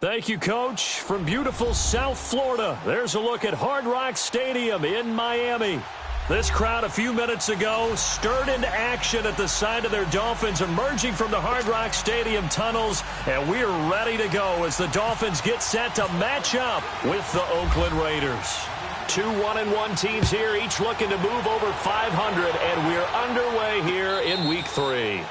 Thank you, Coach. From beautiful South Florida, there's a look at Hard Rock Stadium in Miami. This crowd a few minutes ago stirred into action at the side of their Dolphins emerging from the Hard Rock Stadium tunnels, and we're ready to go as the Dolphins get set to match up with the Oakland Raiders. Two 1-1 teams here, each looking to move over 500, and we're underway here in Week 3.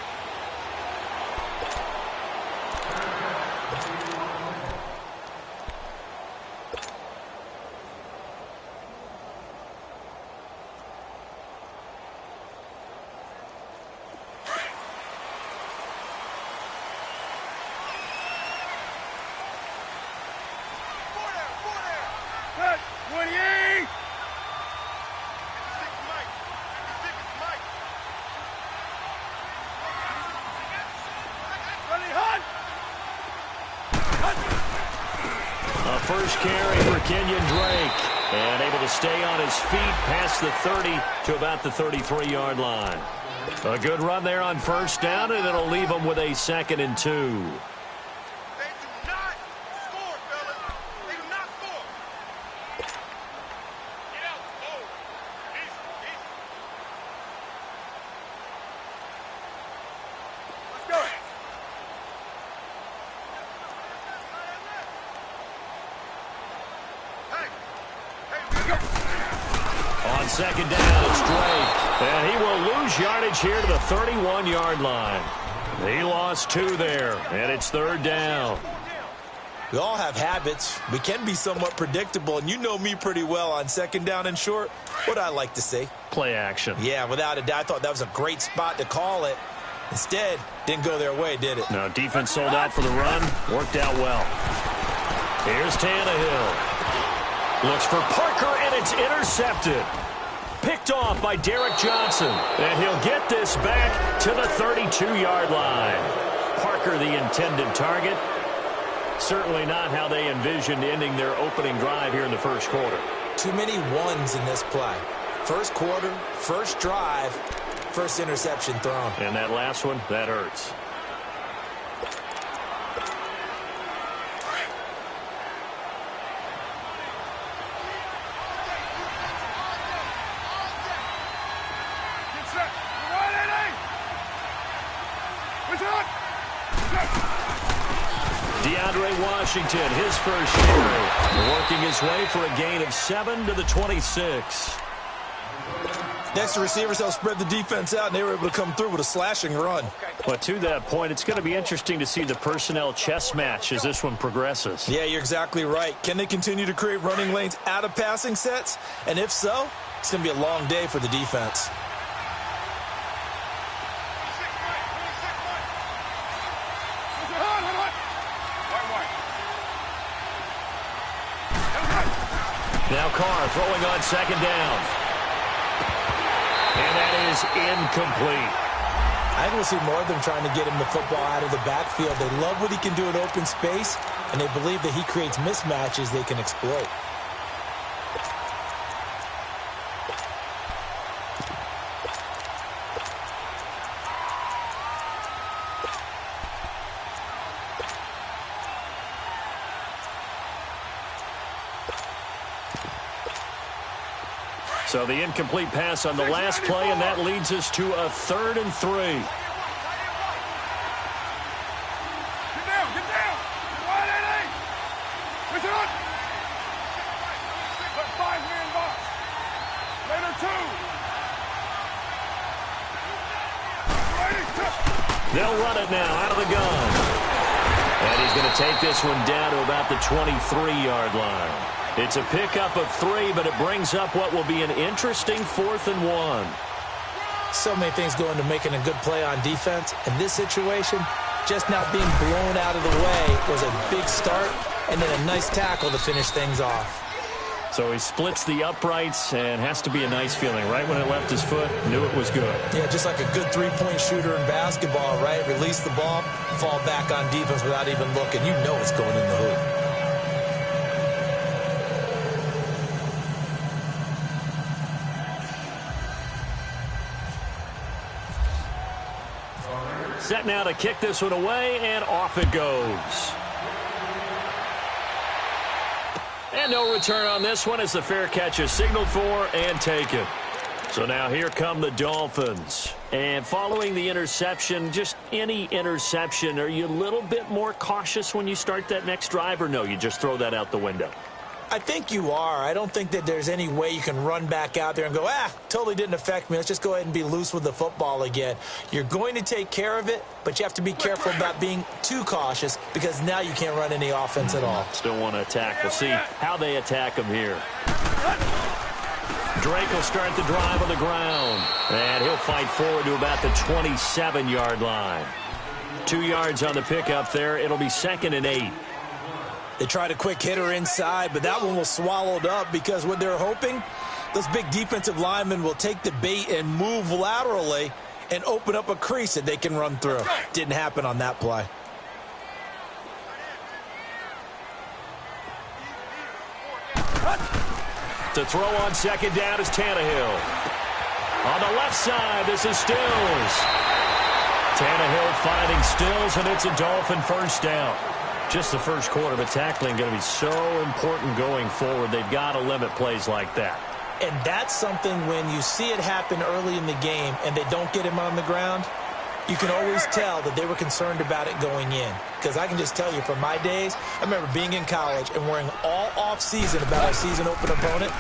First carry for Kenyon Drake, and able to stay on his feet past the 30 to about the 33-yard line. A good run there on first down, and it'll leave them with a 2nd and 2. On second down, it's Drake, and he will lose yardage here to the 31-yard line. He lost 2 there, and it's 3rd down. We all have habits. We can be somewhat predictable, and you know me pretty well on 2nd down and short. What I like to say? Play action. Yeah, without a doubt. I thought that was a great spot to call it. Instead, didn't go their way, did it? No, defense sold out for the run. Worked out well. Here's Tannehill. Looks for Parker, and it's intercepted. Picked off by Derek Johnson. And he'll get this back to the 32-yard line. Parker, the intended target. Certainly not how they envisioned ending their opening drive here in the first quarter. Too many ones in this play. First quarter, first drive, first interception thrown. And that last one, that hurts. Washington, his first carry, working his way for a gain of 7 to the 26. Next, the receivers helped spread the defense out, and they were able to come through with a slashing run. But to that point, it's going to be interesting to see the personnel chess match as this one progresses. Yeah, you're exactly right. Can they continue to create running lanes out of passing sets? And if so, it's going to be a long day for the defense. Now Carr throwing on 2nd down. And that is incomplete. I think we'll see more of them trying to get him the football out of the backfield. They love what he can do in open space, and they believe that he creates mismatches they can exploit. So the incomplete pass on the last play, and that leads us to a 3rd and 3. Get down. Wide 8. Push it up. Put 5-man box. Later 2. They'll run it now out of the gun. And he's going to take this one down to about the 23-yard line. It's a pickup of 3, but it brings up what will be an interesting 4th and 1. So many things go into making a good play on defense. In this situation, just not being blown out of the way was a big start, and then a nice tackle to finish things off. So he splits the uprights, and has to be a nice feeling. Right when it left his foot, knew it was good. Yeah, just like a good three-point shooter in basketball, right? Release the ball, fall back on defense without even looking. You know it's going in the hoop. Set now to kick this one away, and off it goes. no return on this one as the fair catch is signaled for and taken. So now here come the Dolphins. And following the interception, just any interception, are you a little bit more cautious when you start that next drive, or no, you just throw that out the window? I think you are. I don't think that there's any way you can run back out there and go, totally didn't affect me. Let's just go ahead and be loose with the football again. You're going to take care of it, but you have to be careful about being too cautious because now you can't run any offense at all. Still want to attack. We'll see how they attack him here. Drake will start the drive on the ground, and he'll fight forward to about the 27-yard line. 2 yards on the pickup there. It'll be 2nd and 8. They tried a quick hitter inside, but that one was swallowed up because what they're hoping, those big defensive linemen will take the bait and move laterally and open up a crease that they can run through. Didn't happen on that play. To throw on 2nd down is Tannehill. On the left side, this is Stills. Tannehill finding Stills, and it's a Dolphin first down. Just the first quarter, but tackling going to be so important going forward. They've got to limit plays like that. And that's something when you see it happen early in the game and they don't get him on the ground, you can always tell that they were concerned about it going in. Because I can just tell you from my days, I remember being in college and worrying all off-season about our season open opponent,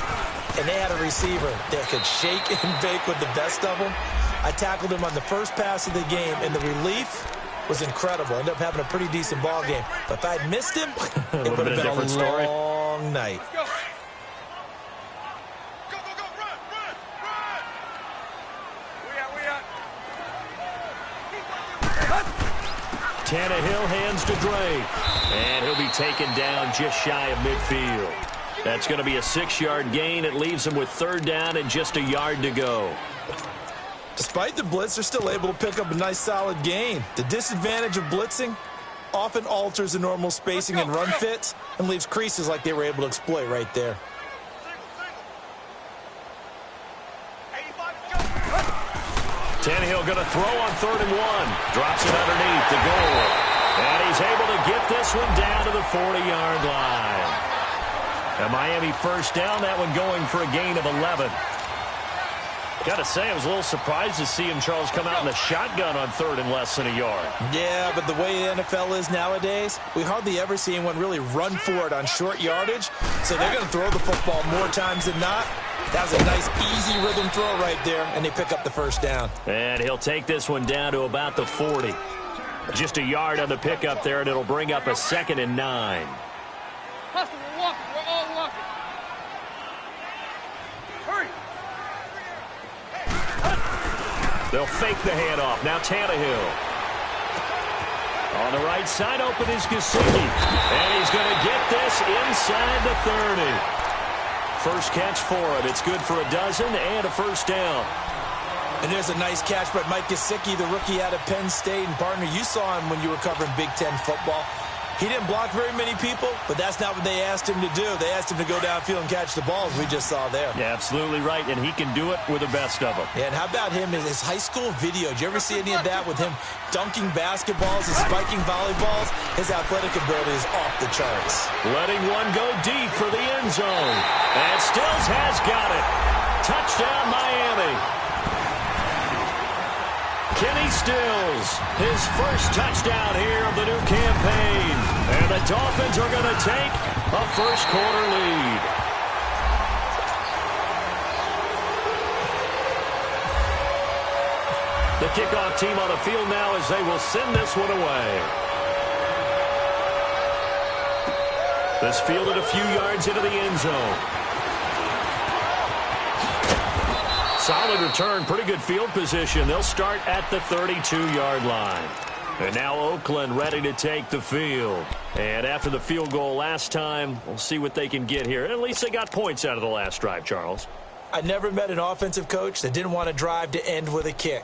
and they had a receiver that could shake and bake with the best of them. I tackled him on the first pass of the game, and the relief was incredible. Ended up having a pretty decent ball game. But if I'd missed him, it would have been a long night. Go, run, run, run. We out. Tannehill hands to Drake, and he'll be taken down just shy of midfield. That's going to be a 6-yard gain. It leaves him with 3rd down and just a yard to go. Despite the blitz, they're still able to pick up a nice solid gain. The disadvantage of blitzing often alters the normal spacing and run fits and leaves creases like they were able to exploit right there. Tannehill going to throw on 3rd and 1. Drops it underneath the goal. And he's able to get this one down to the 40-yard line. A Miami first down, that one going for a gain of 11. Got to say, I was a little surprised to see him, Charles, come out in the shotgun on 3rd and less than a yard. Yeah, but the way the NFL is nowadays, we hardly ever see anyone really run for it on short yardage. So they're going to throw the football more times than not. That was a nice, easy rhythm throw right there, and they pick up the first down. And he'll take this one down to about the 40. Just a yard on the pickup there, and it'll bring up a 2nd and 9. Hustle, we're walking. We're all walking. Hurry. They'll fake the handoff. Now Tannehill. On the right side, open is Gesicki. And he's going to get this inside the 30. First catch for him. It's good for a dozen and a first down. And there's a nice catch by Mike Gesicki, the rookie out of Penn State. And, partner, you saw him when you were covering Big Ten football. He didn't block very many people, but that's not what they asked him to do. They asked him to go downfield and catch the balls we just saw there. Yeah, absolutely right, and he can do it with the best of them. Yeah, and how about him in his high school video? Did you ever see any of that with him dunking basketballs and spiking volleyballs? His athletic ability is off the charts. Letting one go deep for the end zone. And Stills has got it. Touchdown, Miami. Kenny Stills, his first touchdown here of the new campaign. And the Dolphins are going to take a first quarter lead. The kickoff team on the field now as they will send this one away. This fielded a few yards into the end zone. Solid return, pretty good field position. They'll start at the 32-yard line. And now Oakland ready to take the field. And after the field goal last time, we'll see what they can get here. At least they got points out of the last drive, Charles. I never met an offensive coach that didn't want to drive to end with a kick.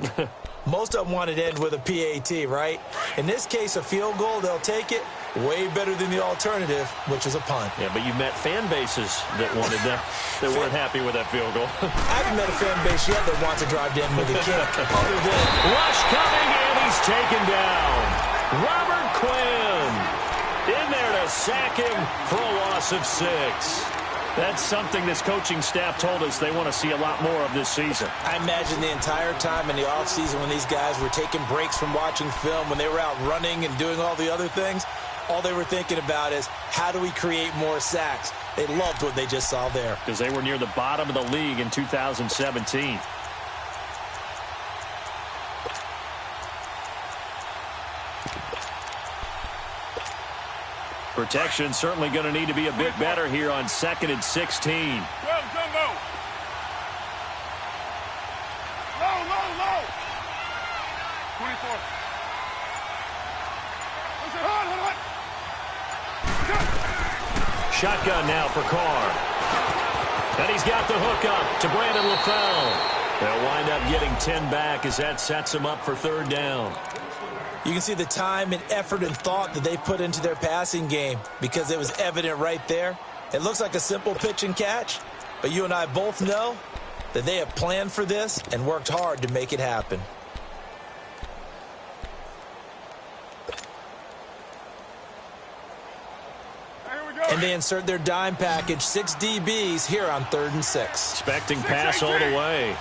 Most of them wanted to end with a PAT, right? In this case, a field goal, they'll take it. Way better than the alternative, which is a punt. Yeah, but you met fan bases that wanted that, that weren't happy with that field goal. I haven't met a fan base yet that wants to drive to end with a kick. Other than rush coming, and he's taken down. Robert Quinn in there to sack him for a loss of 6. That's something this coaching staff told us they want to see a lot more of this season. I imagine the entire time in the offseason when these guys were taking breaks from watching film, when they were out running and doing all the other things, all they were thinking about is, how do we create more sacks? They loved what they just saw there. Because they were near the bottom of the league in 2017. Protection certainly going to need to be a bit better here on 2nd and 16. 12, jumbo. Low, low, low. 24. Listen, hold. Shotgun now for Carr. And he's got the hook up to Brandon LaFell. They'll wind up getting 10 back as that sets him up for 3rd down. You can see the time and effort and thought that they put into their passing game because it was evident right there. It looks like a simple pitch and catch, but you and I both know that they have planned for this and worked hard to make it happen. And they insert their dime package, 6 DBs here on 3rd and 6. Expecting pass all the way.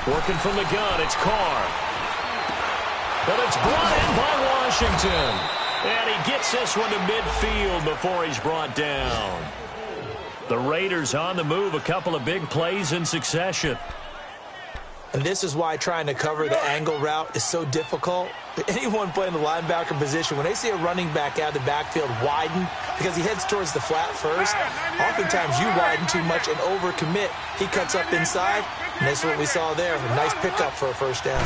Working from the gun, it's Carr. But it's brought in by Washington. And he gets this one to midfield before he's brought down. The Raiders on the move, a couple of big plays in succession. And this is why trying to cover the angle route is so difficult. Anyone playing the linebacker position, when they see a running back out of the backfield widen because he heads towards the flat first, oftentimes you widen too much and overcommit. He cuts up inside, and that's what we saw there. A nice pickup for a 1st down.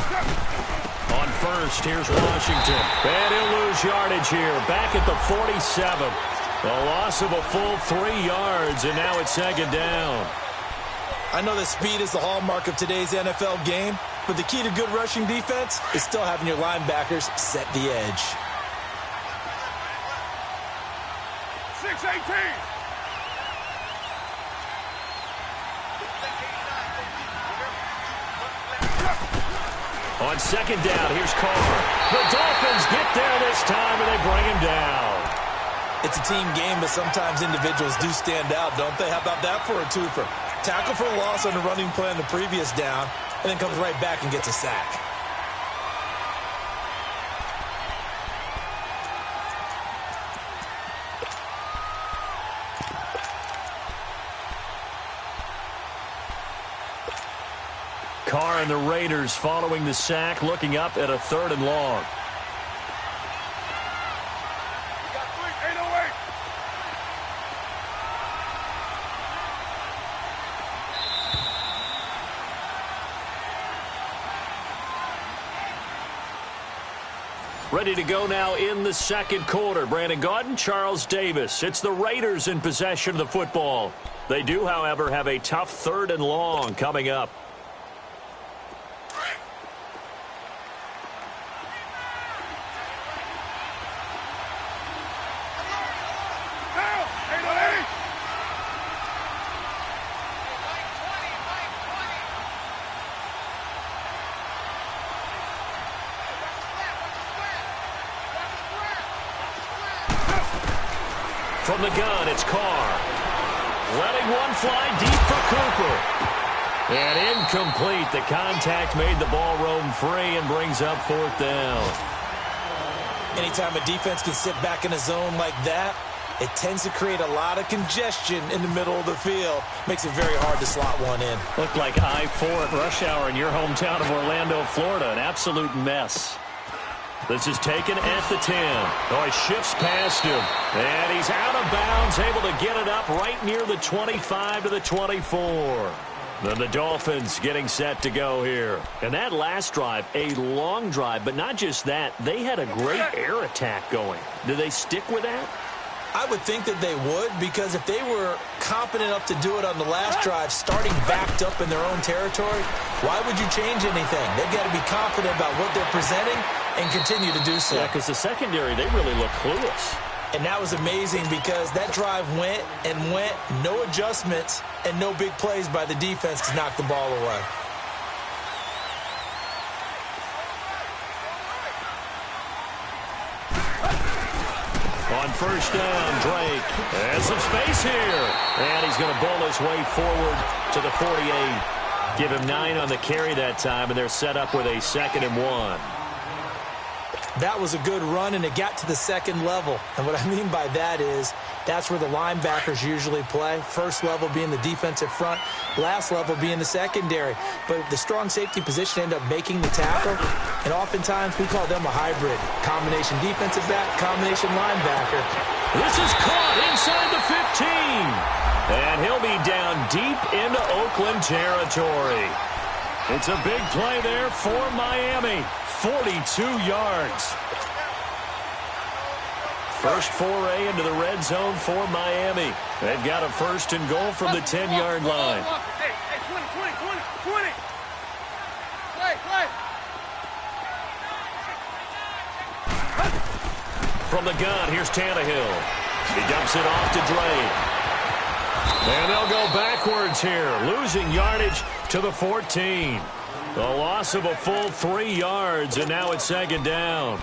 On 1st, here's Washington. And he'll lose yardage here. Back at the 47. A loss of a full 3 yards, and now it's 2nd down. I know that speed is the hallmark of today's NFL game, but the key to good rushing defense is still having your linebackers set the edge. 6-18. On 2nd down, here's Carr. The Dolphins get there this time, and they bring him down. It's a team game, but sometimes individuals do stand out, don't they? How about that for a twofer? Tackle for a loss on the running play on the previous down, and then comes right back and gets a sack. Carr and the Raiders following the sack, looking up at a 3rd and long. Ready to go now in the 2nd quarter. Brandon Gaudin, Charles Davis. It's the Raiders in possession of the football. They do, however, have a tough 3rd and long coming up. From the gun, it's Carr. Letting one fly deep for Cooper. And incomplete. The contact made the ball roam free and brings up 4th down. Anytime a defense can sit back in a zone like that, it tends to create a lot of congestion in the middle of the field. Makes it very hard to slot one in. Looked like I-4 at rush hour in your hometown of Orlando, Florida. An absolute mess. This is taken at the 10. Oh, he shifts past him. And he's out of bounds, able to get it up right near the 25 to the 24. Then the Dolphins getting set to go here. And that last drive, a long drive, but not just that. They had a great air attack going. Do they stick with that? I would think that they would, because if they were competent enough to do it on the last drive, starting backed up in their own territory, why would you change anything? They've got to be confident about what they're presenting and continue to do so. Yeah, because the secondary, they really look clueless. And that was amazing because that drive went and went, no adjustments, and no big plays by the defense to knock the ball away. On first down, Drake has some space here. And he's going to bowl his way forward to the 48. Give him 9 on the carry that time, and they're set up with a 2nd and 1. That was a good run, and it got to the second level. And what I mean by that is that's where the linebackers usually play. First level being the defensive front, last level being the secondary. But the strong safety position ended up making the tackle, and oftentimes we call them a hybrid. Combination defensive back, combination linebacker. This is caught inside the 15. And he'll be down deep into Oakland territory. It's a big play there for Miami. 42 yards. First foray into the red zone for Miami. They've got a 1st and goal from the 10-yard line. Hey, 20. Play. From the gun, here's Tannehill. He dumps it off to Drake. And they'll go backwards here, losing yardage to the 14. The loss of a full 3 yards, and now it's 2nd down.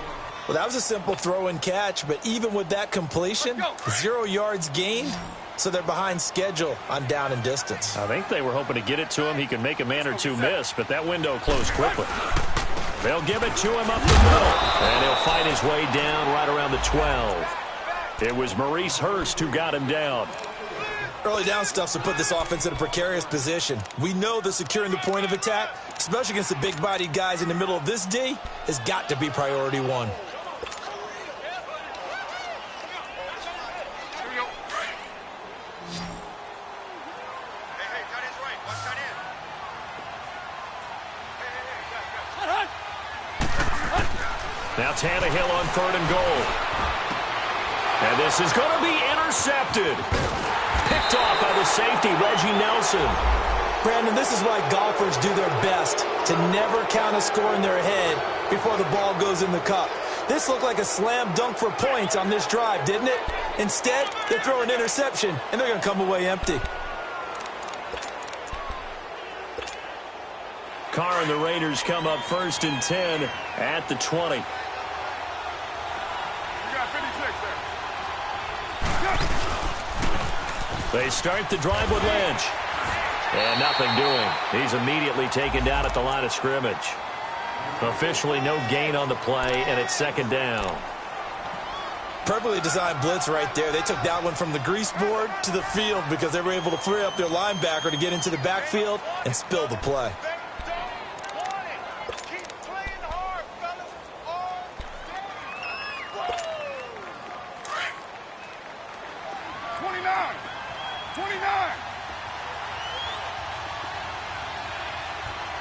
Well, that was a simple throw and catch, but even with that completion, 0 yards gained, so they're behind schedule on down and distance. I think they were hoping to get it to him. He could make a man or two miss, but that window closed quickly. They'll give it to him up the middle, and he'll fight his way down right around the 12. It was Maurice Hurst who got him down. Early down stuff's to put this offense in a precarious position. We know that securing the point of attack, especially against the big-bodied guys in the middle of this D, has got to be priority 1. Here we go. Hey, tight end's right. Watch tight end. Now Tannehill on 3rd and goal. And this is going to be intercepted. Picked off by the safety, Reggie Nelson. Brandon, this is why golfers do their best to never count a score in their head before the ball goes in the cup. This looked like a slam dunk for points on this drive, didn't it? Instead, they throw an interception, and they're going to come away empty. Carr and the Raiders come up 1st and 10 at the 20. You got 56 there. They start the drive with Lynch. And nothing doing. He's immediately taken down at the line of scrimmage. Officially no gain on the play, and it's 2nd down. Perfectly designed blitz right there. They took that one from the grease board to the field because they were able to free up their linebacker to get into the backfield and spill the play. Keep playing hard, fellas. All day. 29.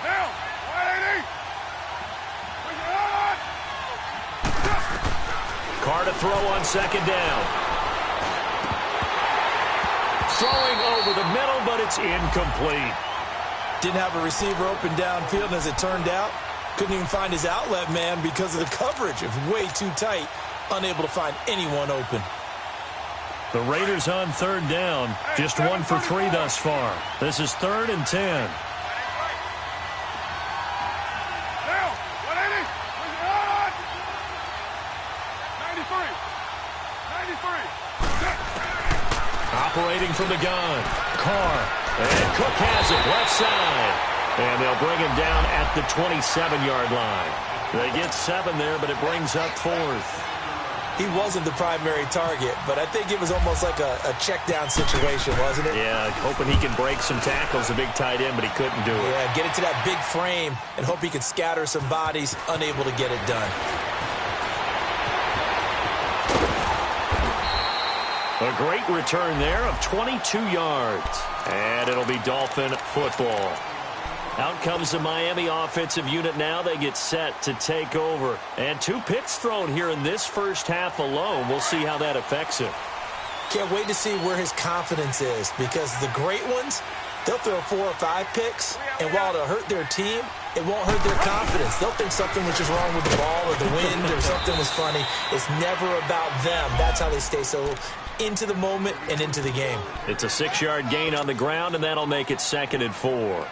Now, 180. Carr to throw on 2nd down. Throwing over the middle, but it's incomplete. Didn't have a receiver open downfield, and as it turned out, couldn't even find his outlet man because of the coverage. It was way too tight, unable to find anyone open. The Raiders on 3rd down, just 1 for 3 thus far. This is 3rd and 10. Now, 180. 93. Operating from the gun. Carr. And Cook has it left side. And they'll bring him down at the 27-yard line. They get 7 there, but it brings up 4th. He wasn't the primary target, but I think it was almost like a check-down situation, wasn't it? Yeah, hoping he can break some tackles, a big tight end, but he couldn't do it. Yeah, get it to that big frame and hope he can scatter some bodies, unable to get it done. A great return there of 22 yards. And it'll be Dolphin football. Out comes the Miami offensive unit now. They get set to take over. And 2 picks thrown here in this first half alone. We'll see how that affects him. Can't wait to see where his confidence is, because the great ones, they'll throw 4 or 5 picks, and while it'll hurt their team, it won't hurt their confidence. They'll think something was just wrong with the ball or the wind or something was funny. It's never about them. That's how they stay so into the moment and into the game. It's a 6-yard gain on the ground, and that'll make it 2nd and 4.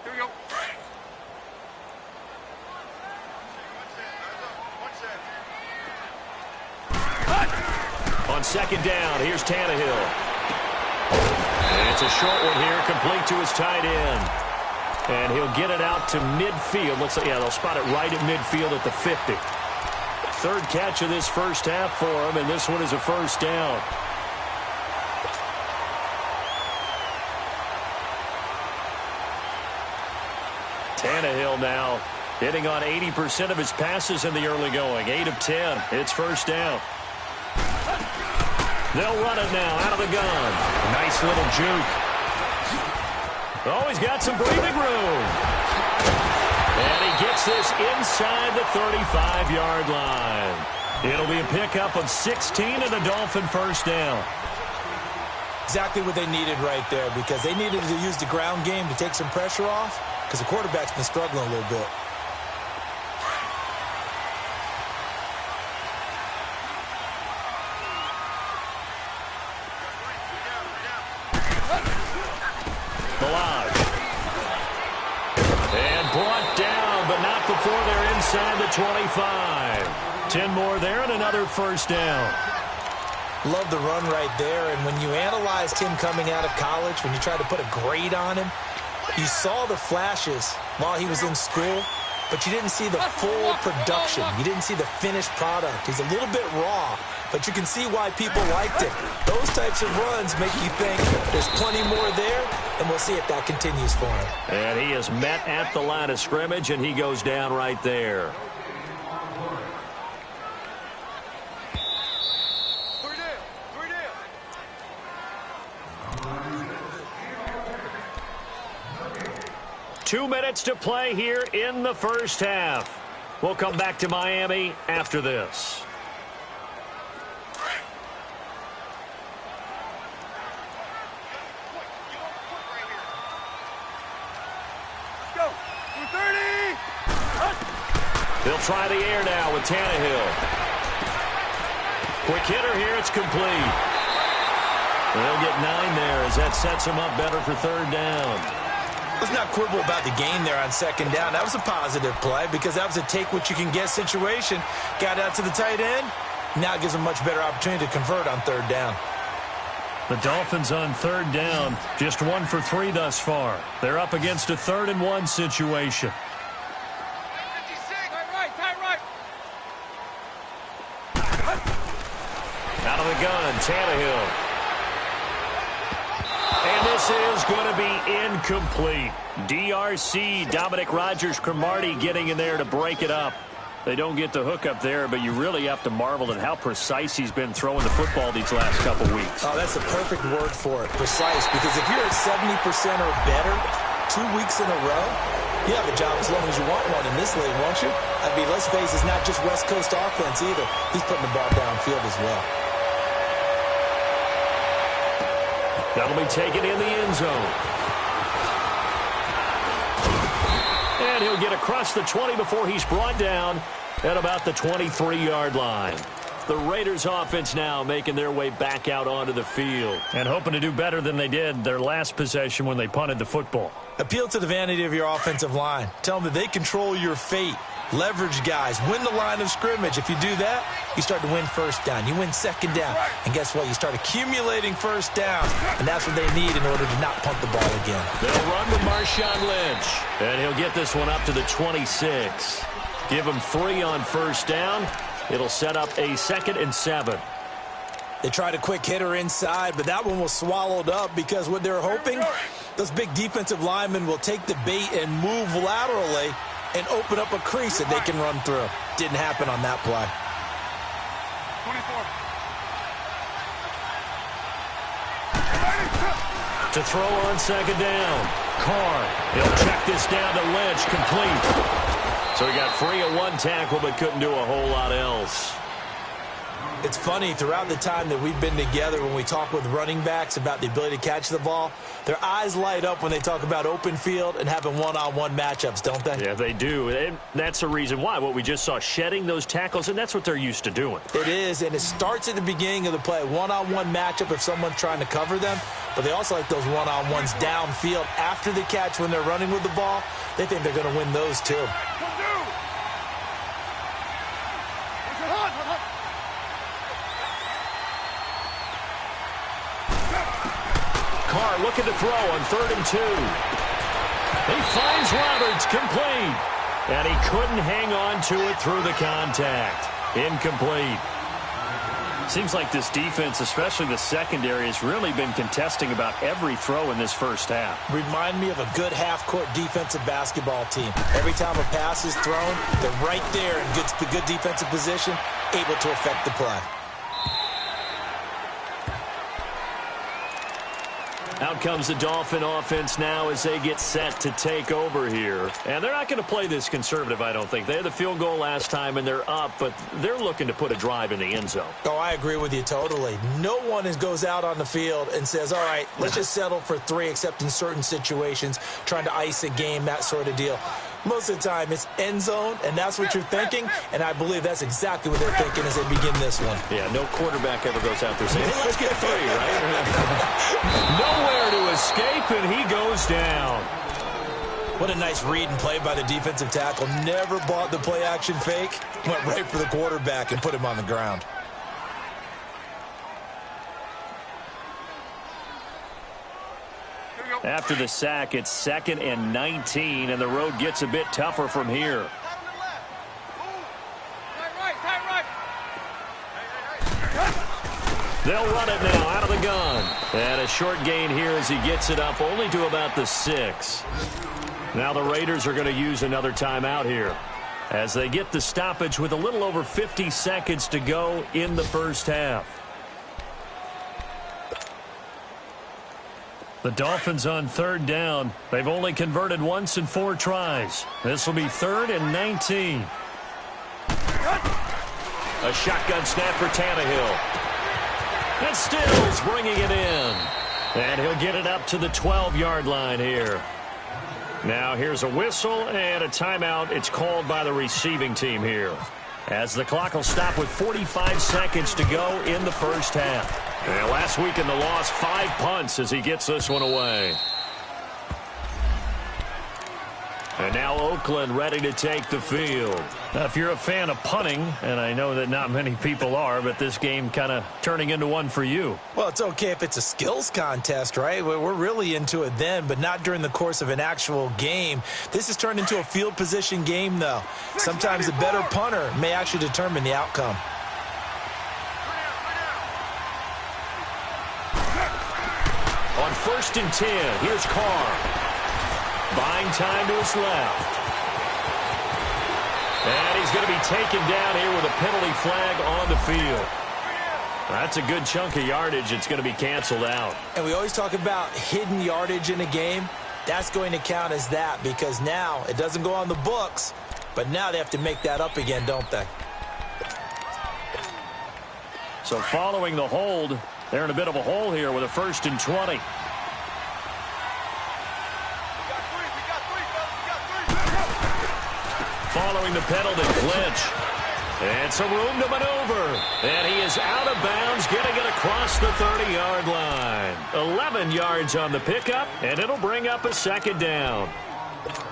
Here we go. On second down, here's Tannehill. And it's a short one here, complete to his tight end. And he'll get it out to midfield. Looks like, yeah, they'll spot it right at midfield at the 50. Third catch of this first half for him, and this one is a first down. Tannehill now hitting on 80% of his passes in the early going. 8 of 10. It's first down. They'll run it now out of the gun. Nice little juke. Oh, he's got some breathing room. And he gets this inside the 35-yard line. It'll be a pickup of 16 and a Dolphin first down. Exactly what they needed right there, because they needed to use the ground game to take some pressure off, because the quarterback's been struggling a little bit. Brought down, but not before they're inside the 25. 10 more there and another first down. Love the run right there, and when you analyzed him coming out of college, when you tried to put a grade on him, you saw the flashes while he was in school, but you didn't see the full production. You didn't see the finished product. He's a little bit raw, but you can see why people liked it. Those types of runs make you think there's plenty more there, and we'll see if that continues for him. And he is met at the line of scrimmage, and he goes down right there. Three down. 2 minutes to play here in the first half. We'll come back to Miami after this. They'll try the air now with Tannehill. Quick hitter here, it's complete. They'll get 9 there as that sets them up better for third down. Let's not quibble about the game there on second down. That was a positive play because that was a take-what-you-can-get situation. Got out to the tight end. Now it gives them a much better opportunity to convert on third down. The Dolphins on third down, just 1 for 3 thus far. They're up against a 3rd and 1 situation. Out of the gun, Tannehill. And this is going to be incomplete. DRC, Dominic Rodgers-Cromartie getting in there to break it up. They don't get the hook up there, but you really have to marvel at how precise he's been throwing the football these last couple weeks. Oh, that's the perfect word for it, precise. Because if you're at 70% or better 2 weeks in a row, you have a job as long as you want one in this league, won't you? I mean, let's face it, it's not just West Coast offense either. He's putting the ball downfield as well. That'll be taken in the end zone. And he'll get across the 20 before he's brought down at about the 23-yard line. The Raiders offense now making their way back out onto the field and hoping to do better than they did their last possession when they punted the football. Appeal to the vanity of your offensive line. Tell them that they control your fate. Leverage guys. Win the line of scrimmage. If you do that, you start to win first down. You win second down. And guess what? You start accumulating first downs. And that's what they need in order to not punt the ball again. They'll run with Marshawn Lynch. And he'll get this one up to the 26. Give him 3 on first down. It'll set up a 2nd and 7. They tried a quick hitter inside, but that one was swallowed up because what they're hoping, those big defensive linemen will take the bait and move laterally and open up a crease that they can run through. Didn't happen on that play. 24. To throw on second down. Carr. He'll check this down to Lynch. Complete. So he got free of 1 tackle but couldn't do a whole lot else. It's funny, throughout the time that we've been together, when we talk with running backs about the ability to catch the ball, their eyes light up when they talk about open field and having one-on-one matchups, don't they? Yeah, they do. And that's the reason why. What we just saw, shedding those tackles, and that's what they're used to doing. It is, and it starts at the beginning of the play. One-on-one matchup if someone's trying to cover them, but they also like those one-on-ones downfield after the catch when they're running with the ball. They think they're going to win those too. Carr looking to throw on 3rd and 2. He finds Roberts, complete. And he couldn't hang on to it through the contact. Incomplete. Seems like this defense, especially the secondary, has really been contesting about every throw in this first half. Remind me of a good half-court defensive basketball team. Every time a pass is thrown, they're right there in good defensive position, able to affect the play. Out comes the Dolphin offense now as they get set to take over here. And they're not going to play this conservative, I don't think. They had the field goal last time, and they're up, but they're looking to put a drive in the end zone. Oh, I agree with you totally. No one goes out on the field and says, all right, let's just settle for 3, except in certain situations, trying to ice a game, that sort of deal. Most of the time, it's end zone, and that's what you're thinking, and I believe that's exactly what they're thinking as they begin this one. Yeah, no quarterback ever goes out there saying, hey, let's get 3, right? Nowhere to escape, and he goes down. What a nice read and play by the defensive tackle. Never bought the play-action fake. Went right for the quarterback and put him on the ground. After the sack, it's 2nd and 19, and the road gets a bit tougher from here. They'll run it now out of the gun. And a short gain here as he gets it up only to about the 6. Now the Raiders are going to use another timeout here as they get the stoppage with a little over 50 seconds to go in the first half. The Dolphins on 3rd down. They've only converted once in 4 tries. This will be 3rd and 19. A shotgun snap for Tannehill. And Stills bringing it in. And he'll get it up to the 12-yard line here. Now here's a whistle and a timeout. It's called by the receiving team here, as the clock will stop with 45 seconds to go in the first half. And last week in the loss, 5 punts as he gets this one away. And now Oakland ready to take the field. Now, if you're a fan of punting, and I know that not many people are, but this game kind of turning into one for you. Well, it's okay if it's a skills contest, right? We're really into it then, but not during the course of an actual game. This has turned into a field position game, though. Sometimes the better punter may actually determine the outcome. On 1st and 10, here's Carr. Buying time to his left. And he's going to be taken down here with a penalty flag on the field. That's a good chunk of yardage. It's going to be canceled out. And we always talk about hidden yardage in a game. That's going to count as that because now it doesn't go on the books, but now they have to make that up again, don't they? So following the hold, they're in a bit of a hole here with a 1st and 20. Following the penalty, clinch. And some room to maneuver. And he is out of bounds, getting it across the 30-yard line. 11 yards on the pickup, and it'll bring up a 2nd down.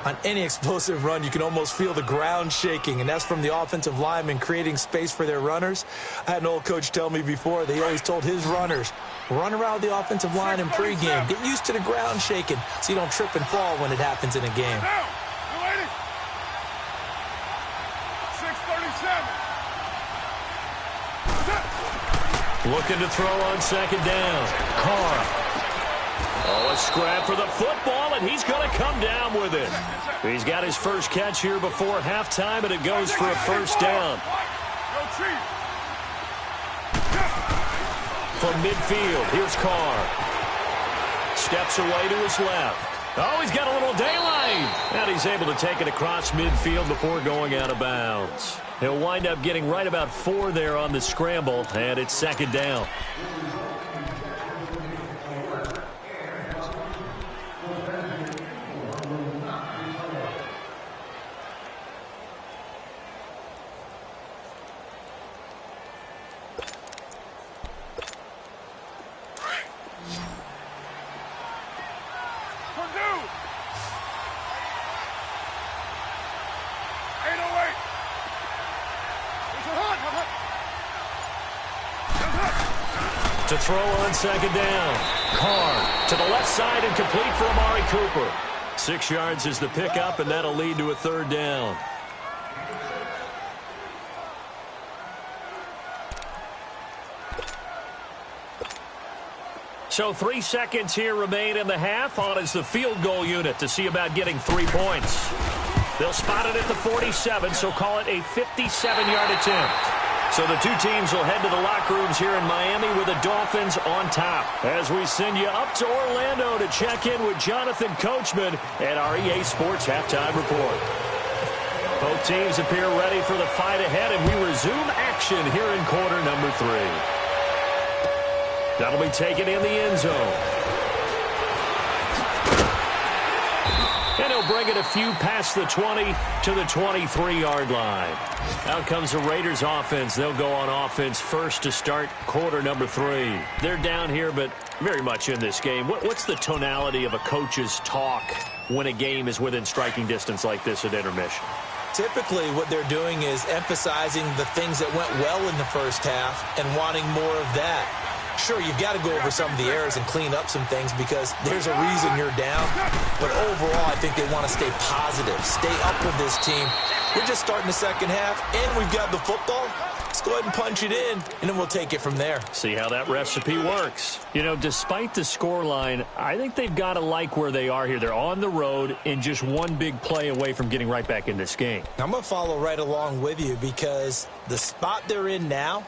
On any explosive run, you can almost feel the ground shaking, and that's from the offensive linemen creating space for their runners. I had an old coach tell me before, they always told his runners, run around the offensive line in pregame. Get used to the ground shaking so you don't trip and fall when it happens in a game. Looking to throw on 2nd down. Carr. Oh, a scrap for the football, and he's going to come down with it. He's got his first catch here before halftime, and it goes for a 1st down. From midfield, here's Carr. Steps away to his left. Oh, he's got a little daylight. And he's able to take it across midfield before going out of bounds. He'll wind up getting right about 4 there on the scramble, and it's second down. To throw on second down. Carr to the left side and complete for Amari Cooper. 6 yards is the pickup, and that'll lead to a third down. So 3 seconds here remain in the half. On is the field goal unit to see about getting 3 points. They'll spot it at the 47, so call it a 57-yard attempt. So the two teams will head to the locker rooms here in Miami with the Dolphins on top. As we send you up to Orlando to check in with Jonathan Coachman at our EA Sports Halftime Report. Both teams appear ready for the fight ahead, and we resume action here in quarter number 3. That'll be taken in the end zone. And he'll bring it a few past the 20 to the 23-yard line. Out comes the Raiders offense. They'll go on offense first to start quarter number 3. They're down here, but very much in this game. What's the tonality of a coach's talk when a game is within striking distance like this at intermission? Typically, what they're doing is emphasizing the things that went well in the first half and wanting more of that. Sure, you've got to go over some of the errors and clean up some things because there's a reason you're down. But overall, I think they want to stay positive, stay up with this team. We're just starting the second half, and we've got the football. Let's go ahead and punch it in, and then we'll take it from there. See how that recipe works. You know, despite the scoreline, I think they've got to like where they are here. They're on the road and just one big play away from getting right back in this game. I'm going to follow right along with you because the spot they're in now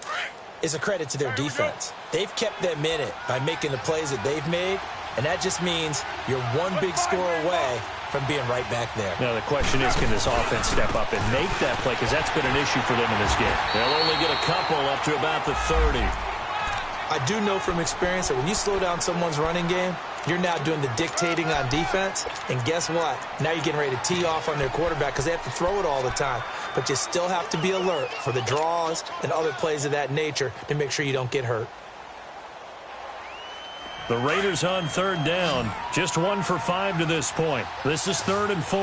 is a credit to their defense. They've kept them in it by making the plays that they've made, and that just means you're one big score away from being right back there. Now, the question is, can this offense step up and make that play? Because that's been an issue for them in this game. They'll only get a couple up to about the 30. I do know from experience that when you slow down someone's running game, you're now doing the dictating on defense. And guess what? Now you're getting ready to tee off on their quarterback because they have to throw it all the time. But you still have to be alert for the draws and other plays of that nature to make sure you don't get hurt. The Raiders on third down. Just 1 for 5 to this point. This is 3rd and 4.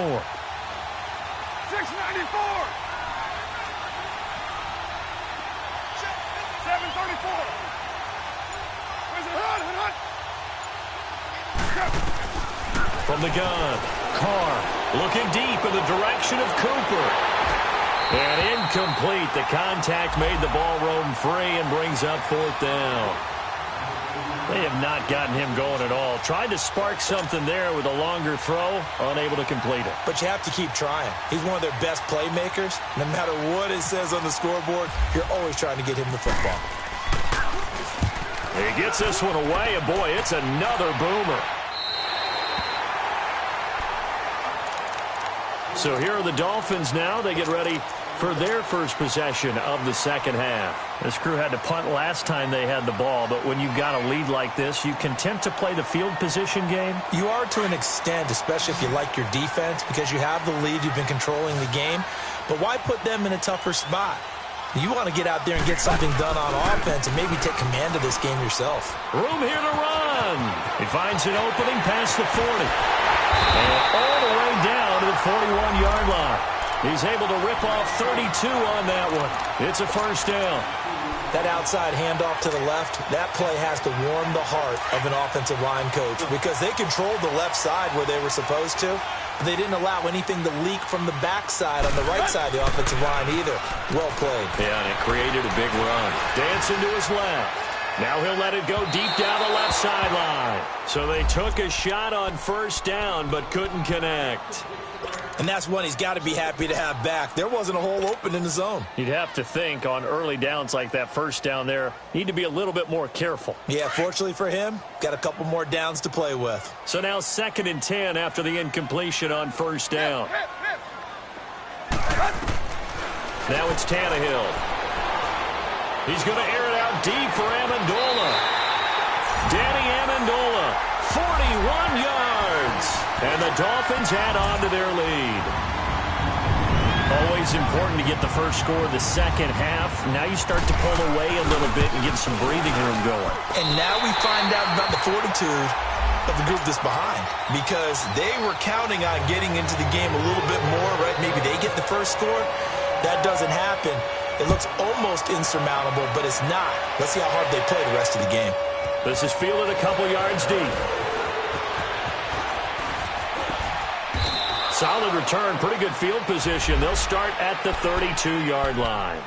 694. From the gun, Carr looking deep in the direction of Cooper. And incomplete. The contact made the ball roam free and brings up 4th down. They have not gotten him going at all. Tried to spark something there with a longer throw, unable to complete it. But you have to keep trying. He's one of their best playmakers. No matter what it says on the scoreboard, you're always trying to get him the football. He gets this one away, and boy, it's another boomer. So here are the Dolphins now. They get ready for their first possession of the second half. This crew had to punt last time they had the ball, but when you've got a lead like this, you content to play the field position game? You are to an extent, especially if you like your defense, because you have the lead, you've been controlling the game. But why put them in a tougher spot? You want to get out there and get something done on offense and maybe take command of this game yourself. Room here to run. He finds an opening past the 40. And all the way down to the 41-yard line. He's able to rip off 32 on that one. It's a first down. That outside handoff to the left, that play has to warm the heart of an offensive line coach because they controlled the left side where they were supposed to. But they didn't allow anything to leak from the backside on the right side of the offensive line either. Well played. Yeah, and it created a big run. Dancing to his left. Now he'll let it go deep down the left sideline. So they took a shot on first down but couldn't connect. And that's one he's got to be happy to have back. There wasn't a hole open in the zone. You'd have to think on early downs like that first down there, need to be a little bit more careful. Yeah, fortunately for him, got a couple more downs to play with. So now 2nd and 10 after the incompletion on first down. Now it's Tannehill. He's going to air it out deep for Amendola. Danny Amendola, 41 yards. And the Dolphins add on to their lead. Always important to get the first score of the second half. Now you start to pull away a little bit and get some breathing room going. And now we find out about the fortitude of the group that's behind, because they were counting on getting into the game a little bit more, right? Maybe they get the first score. That doesn't happen. It looks almost insurmountable, but it's not. Let's see how hard they play the rest of the game. This is fielded a couple yards deep. Solid return, pretty good field position. They'll start at the 32-yard line.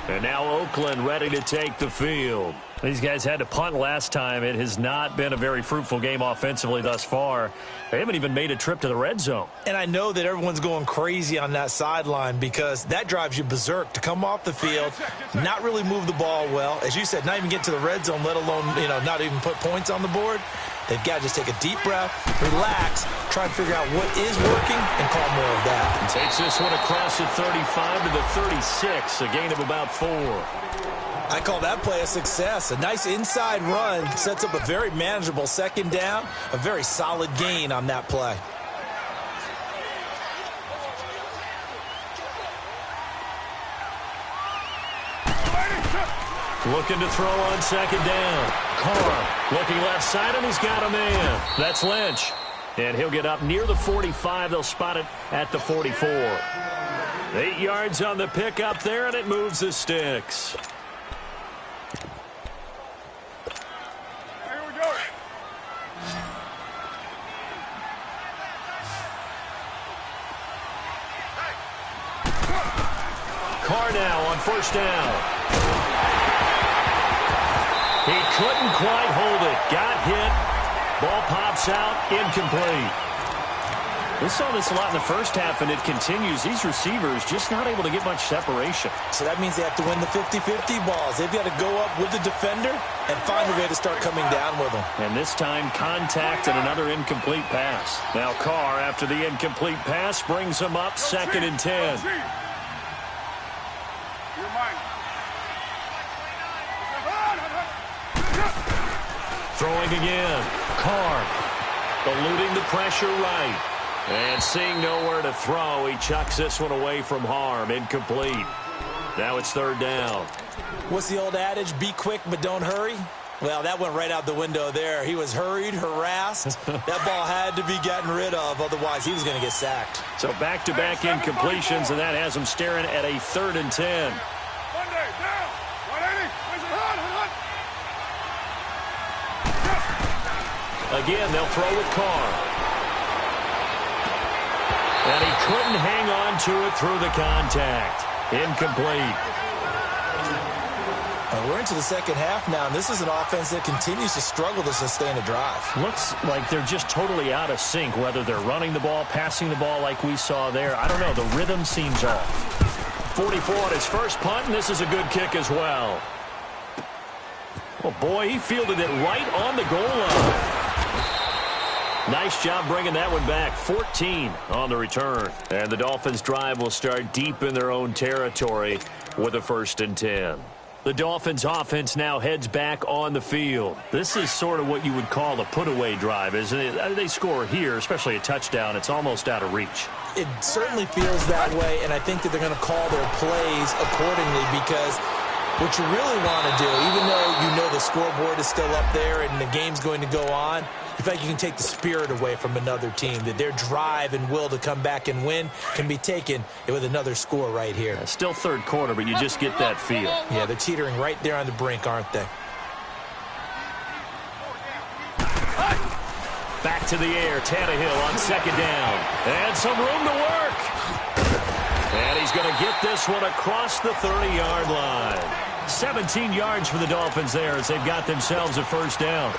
And now Oakland ready to take the field. These guys had to punt last time. It has not been a very fruitful game offensively thus far. They haven't even made a trip to the red zone. And I know that everyone's going crazy on that sideline because that drives you berserk to come off the field, not really move the ball well. As you said, not even get to the red zone, let alone, not even put points on the board. They've got to just take a deep breath, relax, try and figure out what is working, and call more of that. Takes this one across the 35 to the 36, a gain of about 4. I call that play a success. A nice inside run sets up a very manageable second down, a very solid gain on that play. Looking to throw on second down. Carr looking left side, and he's got a man. That's Lynch. And he'll get up near the 45. They'll spot it at the 44. 8 yards on the pickup there, and it moves the sticks. Here we go. Carr now on first down. He couldn't quite hold it. Got hit. Ball pops out. Incomplete. We saw this a lot in the first half, and it continues. These receivers just not able to get much separation. So that means they have to win the 50-50 balls. They've got to go up with the defender and find a way to start coming down with them. And this time, contact and another incomplete pass. Now Carr, after the incomplete pass, brings him up 2nd and 10. Throwing again. Carr eluding the pressure right. And seeing nowhere to throw, he chucks this one away from harm. Incomplete. Now it's 3rd down. What's the old adage? Be quick, but don't hurry. Well, that went right out the window there. He was hurried, harassed. That ball had to be gotten rid of. Otherwise, he was going to get sacked. So back-to-back incompletions, and that has him staring at a 3rd and 10. Again, they'll throw with Carr. And he couldn't hang on to it through the contact. Incomplete. We're into the second half now, and this is an offense that continues to struggle to sustain a drive. Looks like they're just totally out of sync, whether they're running the ball, passing the ball like we saw there. I don't know. The rhythm seems off. 44 on his first punt, and this is a good kick as well. Oh, boy, he fielded it right on the goal line. Nice job bringing that one back. 14 on the return. And the Dolphins' drive will start deep in their own territory with a 1st and 10. The Dolphins' offense now heads back on the field. This is sort of what you would call a put-away drive, isn't it? They score here, especially a touchdown. It's almost out of reach. It certainly feels that way, and I think that they're going to call their plays accordingly because what you really want to do, even though you know the scoreboard is still up there and the game's going to go on, you feel like you can take the spirit away from another team, that their drive and will to come back and win can be taken with another score right here. Still 3rd quarter, but you just get that feel. Yeah, they're teetering right there on the brink, aren't they? Back to the air, Tannehill on 2nd down. And some room to work. And he's going to get this one across the 30-yard line. 17 yards for the Dolphins there as they've got themselves a 1st down.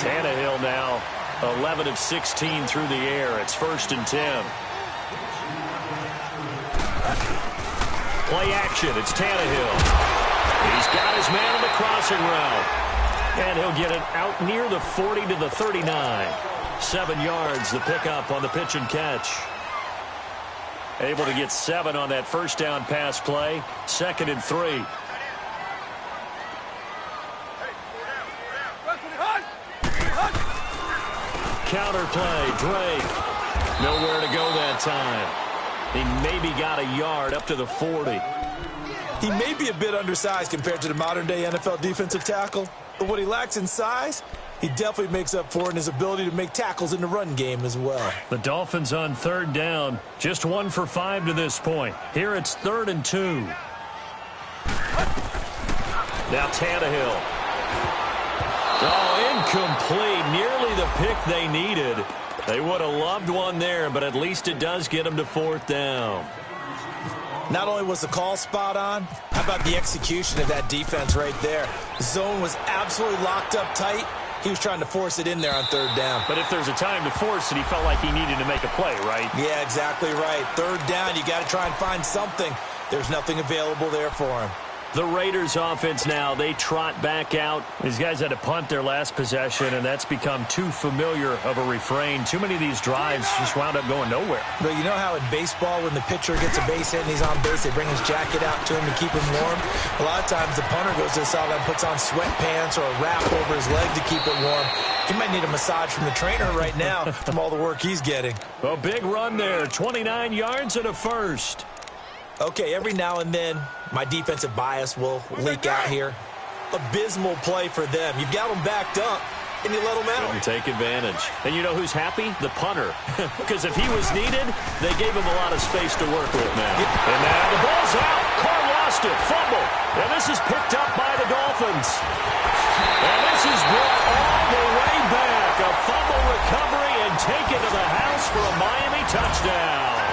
Tannehill now 11 of 16 through the air. It's 1st and 10. Play action. It's Tannehill. He's got his man on the crossing route. And he'll get it out near the 40 to the 39. 7 yards, the pickup on the pitch and catch. Able to get 7 on that first down pass play. 2nd and 3. Counter play, Drake. Nowhere to go that time. He maybe got a yard up to the 40. He may be a bit undersized compared to the modern-day NFL defensive tackle, but what he lacks in size, he definitely makes up for in his ability to make tackles in the run game as well. The Dolphins on 3rd down, just 1 for 5 to this point. Here it's 3rd and 2. Now Tannehill. Oh, incomplete. Nearly the pick they needed. They would have loved one there, but at least it does get them to 4th down. Not only was the call spot on, how about the execution of that defense right there? The zone was absolutely locked up tight. He was trying to force it in there on 3rd down. But if there's a time to force it, he felt like he needed to make a play, right? Yeah, exactly right. 3rd down, you got to try and find something. There's nothing available there for him. The Raiders offense now, they trot back out. These guys had to punt their last possession, and that's become too familiar of a refrain. Too many of these drives just wound up going nowhere. But you know how in baseball, when the pitcher gets a base hit and he's on base, they bring his jacket out to him to keep him warm? A lot of times the punter goes to the sideline, puts on sweatpants or a wrap over his leg to keep it warm. He might need a massage from the trainer right now from all the work he's getting. A big run there, 29 yards and a first. Okay, every now and then, my defensive bias will leak out here. Abysmal play for them. You've got them backed up, and you let them out. Couldn't take advantage. And you know who's happy? The punter. Because if he was needed, they gave him a lot of space to work with now. And now the ball's out. Carr lost it. Fumble. And this is picked up by the Dolphins. And this is brought all the way back. A fumble recovery and taken to the house for a Miami touchdown.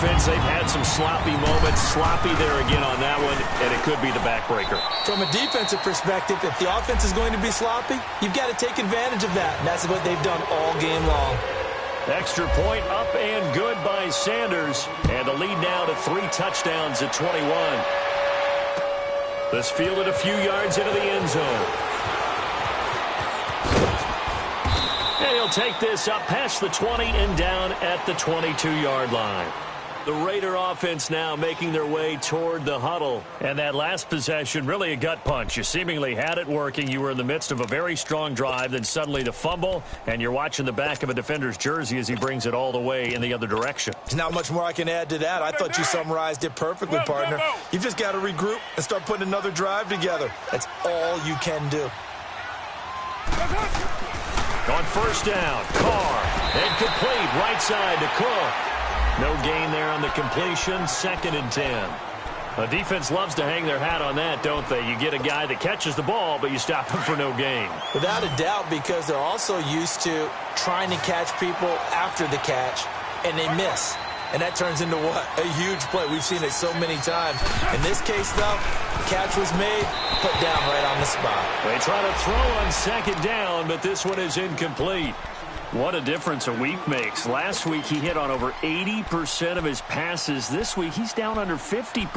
Offense, they've had some sloppy moments. Sloppy there again on that one, and it could be the backbreaker. From a defensive perspective, if the offense is going to be sloppy, you've got to take advantage of that. And that's what they've done all game long. Extra point up and good by Sanders. And the lead now to 3 touchdowns at 21. This fielded a few yards into the end zone. And he'll take this up past the 20 and down at the 22-yard line. The Raider offense now making their way toward the huddle. And that last possession, really a gut punch. You seemingly had it working. You were in the midst of a very strong drive. Then suddenly the fumble, and you're watching the back of a defender's jersey as he brings it all the way in the other direction. There's not much more I can add to that. I thought you summarized it perfectly, partner. You've just got to regroup and start putting another drive together. That's all you can do. On 1st down, Carr. Incomplete, right side to Cook. No gain there on the completion, 2nd and 10. The defense loves to hang their hat on that, don't they? You get a guy that catches the ball, but you stop him for no gain. Without a doubt, because they're also used to trying to catch people after the catch, and they miss. And that turns into what? A huge play. We've seen it so many times. In this case, though, the catch was made, put down right on the spot. They try to throw on 2nd down, but this one is incomplete. What a difference a week makes. Last week, he hit on over 80% of his passes. This week, he's down under 50%.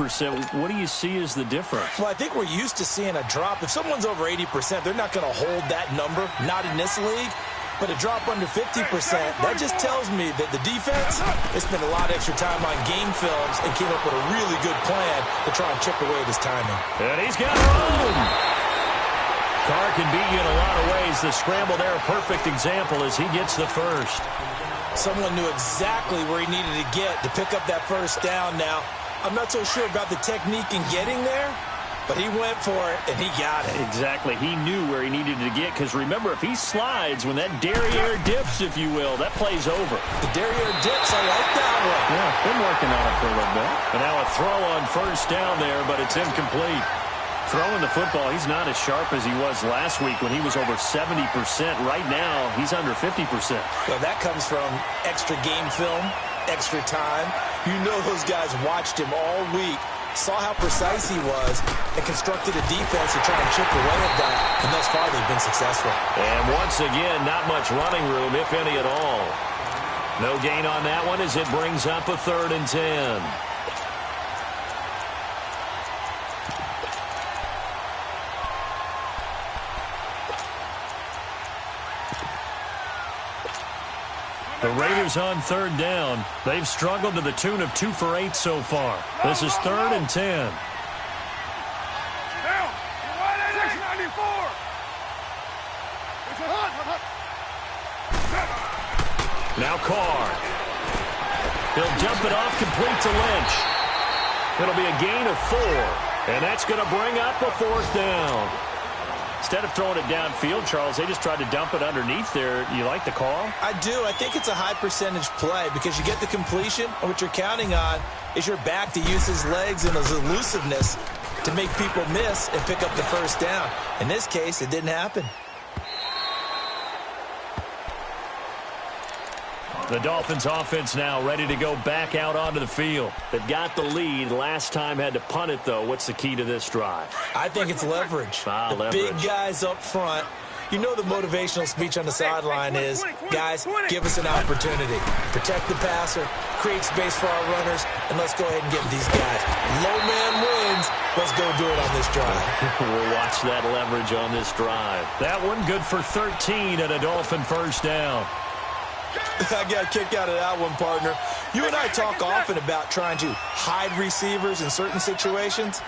What do you see as the difference? Well, I think we're used to seeing a drop. If someone's over 80%, they're not going to hold that number, not in this league. But a drop under 50%, that just tells me that the defense has spent a lot of extra time on game films and came up with a really good plan to try and chip away at his timing. And he's got room. Carr can beat you in a lot of ways. The scramble there, a perfect example as he gets the first. Someone knew exactly where he needed to get to pick up that 1st down now. I'm not so sure about the technique in getting there, but he went for it, and he got it. Exactly. He knew where he needed to get, because remember, if he slides, when that derriere dips, if you will, that play's over. The derriere dips, I like that one. Yeah, been working on it for a little bit. And now a throw on 1st down there, but it's incomplete. Throwing the football, he's not as sharp as he was last week when he was over 70%. Right now, he's under 50%. Well, that comes from extra game film, extra time. You know those guys watched him all week saw how precise he was, and constructed a defense to try and chip away at that, and thus far they've been successful. And once again, not much running room, if any at all. No gain on that one as it brings up a 3rd and 10. The Raiders on 3rd down. They've struggled to the tune of 2 for 8 so far. This is 3rd and 10. Down. 694. Now Carr. He'll dump it off complete to Lynch. It'll be a gain of 4. And that's going to bring up a 4th down. Instead of throwing it downfield, Charles, they just tried to dump it underneath there. You like the call? I do. I think it's a high percentage play because you get the completion, and what you're counting on is your back to use his legs and his elusiveness to make people miss and pick up the 1st down. In this case, it didn't happen. The Dolphins offense now ready to go back out onto the field. They've got the lead. Last time had to punt it, though. What's the key to this drive? I think it's leverage. Leverage. Big guys up front. You know the motivational speech on the sideline is, guys, give us an opportunity. Protect the passer, create space for our runners, and let's go ahead and get these guys. Low man wins. Let's go do it on this drive. We'll watch that leverage on this drive. That one good for 13 and a Dolphin 1st down. I got a kick out of that one, partner. You and I talk often about trying to hide receivers in certain situations,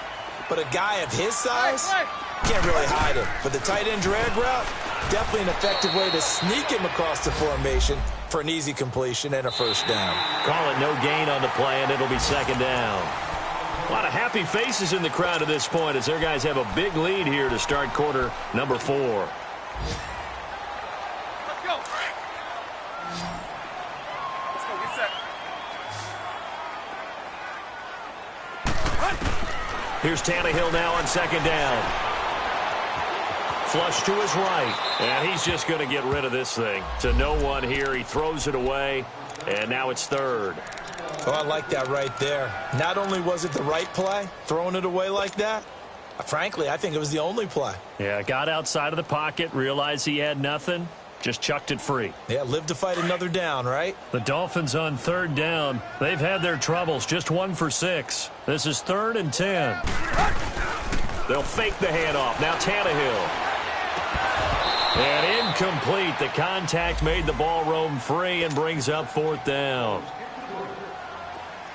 but a guy of his size can't really hide him. But the tight end drag route, definitely an effective way to sneak him across the formation for an easy completion and a 1st down. Call it no gain on the play, and it'll be 2nd down. A lot of happy faces in the crowd at this point as their guys have a big lead here to start quarter number 4. Here's Tannehill now on 2nd down. Flush to his right. And he's just going to get rid of this thing. To no one here. He throws it away. And now it's 3rd. Oh, I like that right there. Not only was it the right play, throwing it away like that, frankly, I think it was the only play. Yeah, got outside of the pocket, realized he had nothing. Just chucked it free. Yeah, live to fight another down, right? The Dolphins on 3rd down. They've had their troubles. Just 1 for 6. This is 3rd and 10. They'll fake the handoff. Now Tannehill. And incomplete. The contact made the ball roam free and brings up 4th down.